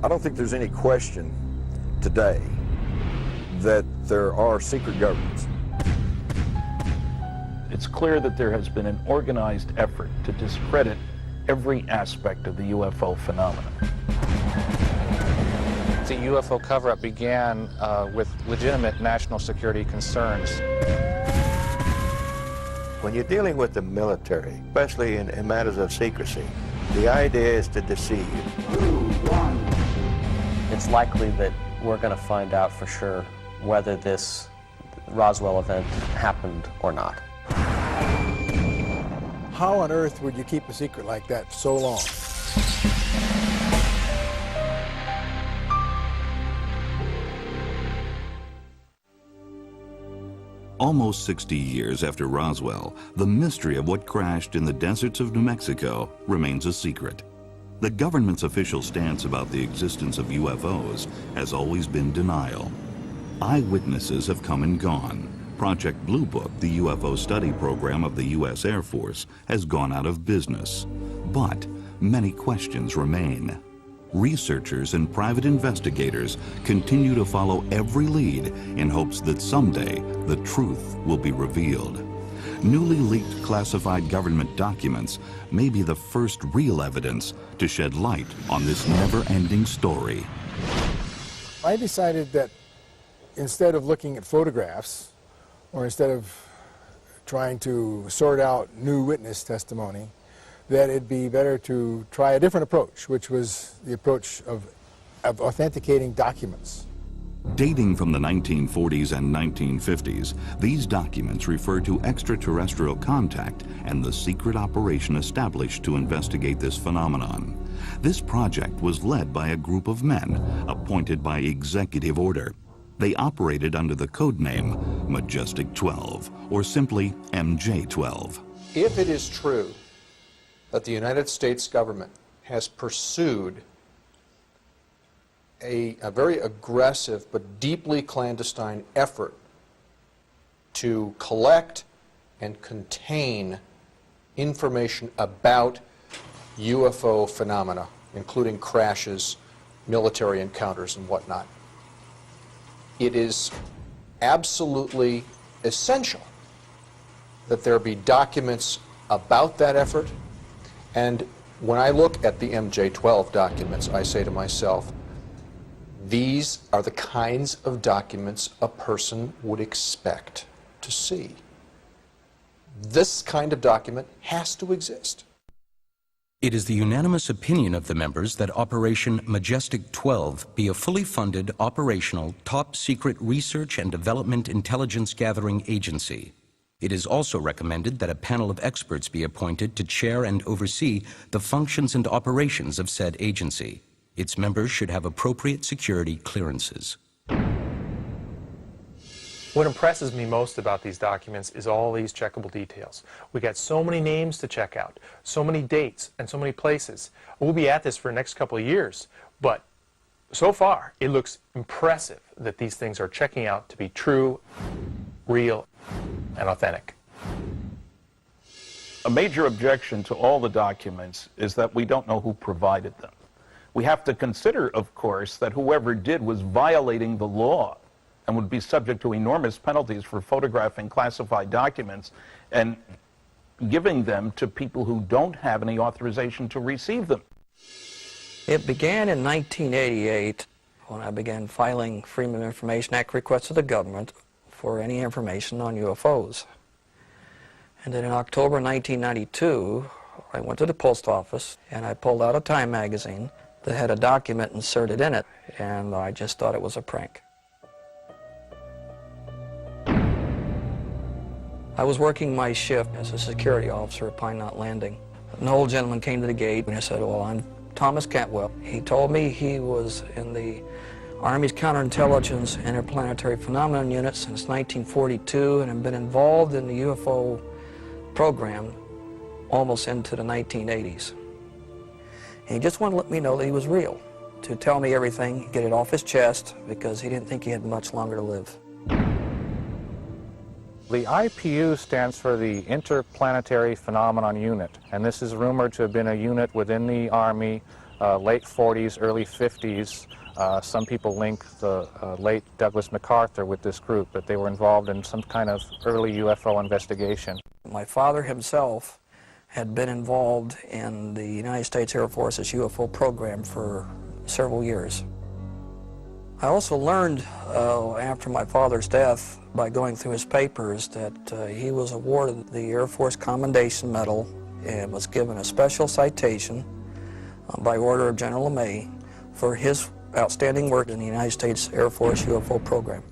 I don't think there's any question today that there are secret governments. It's clear that there has been an organized effort to discredit every aspect of the UFO phenomenon. The UFO cover-up began with legitimate national security concerns. When you're dealing with the military, especially in matters of secrecy, the idea is to deceive. It's likely that we're going to find out for sure whether this Roswell event happened or not. How on earth would you keep a secret like that so long? Almost 60 years after Roswell, the mystery of what crashed in the deserts of New Mexico remains a secret. The government's official stance about the existence of UFOs has always been denial. Eyewitnesses have come and gone. Project Blue Book, the UFO study program of the U.S. Air Force, has gone out of business. But many questions remain. Researchers and private investigators continue to follow every lead in hopes that someday the truth will be revealed. Newly leaked classified government documents may be the first real evidence to shed light on this never-ending story. I decided that instead of looking at photographs, or instead of trying to sort out new witness testimony, that it'd be better to try a different approach, which was the approach of authenticating documents. Dating from the 1940s and 1950s, these documents refer to extraterrestrial contact and the secret operation established to investigate this phenomenon. This project was led by a group of men appointed by executive order. They operated under the code name MJ12, or simply MJ12. If it is true that the United States government has pursued a very aggressive but deeply clandestine effort to collect and contain information about UFO phenomena, including crashes, military encounters, and whatnot, it is absolutely essential that there be documents about that effort. And when I look at the MJ12 documents, I say to myself, these are the kinds of documents a person would expect to see. This kind of document has to exist. It is the unanimous opinion of the members that Operation Majestic 12 be a fully funded, operational, top-secret research and development intelligence gathering agency. It is also recommended that a panel of experts be appointed to chair and oversee the functions and operations of said agency. Its members should have appropriate security clearances. What impresses me most about these documents is all these checkable details. We got so many names to check out, so many dates, and so many places. We'll be at this for the next couple of years, but so far it looks impressive that these things are checking out to be true, real, and authentic. A major objection to all the documents is that we don't know who provided them. We have to consider, of course, that whoever did was violating the law and would be subject to enormous penalties for photographing classified documents and giving them to people who don't have any authorization to receive them. It began in 1988 when I began filing Freedom of Information Act requests to the government for any information on UFOs. And then in October 1992, I went to the post office and I pulled out a Time magazine that had a document inserted in it, and I just thought it was a prank. I was working my shift as a security officer at Pine Knot Landing. An old gentleman came to the gate and he said, "Well, I'm Thomas Cantwell." He told me he was in the Army's Counterintelligence Interplanetary Phenomenon Unit since 1942 and had been involved in the UFO program almost into the 1980s. And he just wanted to let me know that he was real, to tell me everything, get it off his chest, because he didn't think he had much longer to live. The IPU stands for the Interplanetary Phenomenon Unit, and this is rumored to have been a unit within the Army late 40s, early 50s. Some people link the late Douglas MacArthur with this group, that they were involved in some kind of early UFO investigation. My father himself had been involved in the United States Air Force's UFO program for several years. I also learned after my father's death, by going through his papers, that he was awarded the Air Force Commendation Medal and was given a special citation by order of General LeMay for his outstanding work in the United States Air Force UFO program.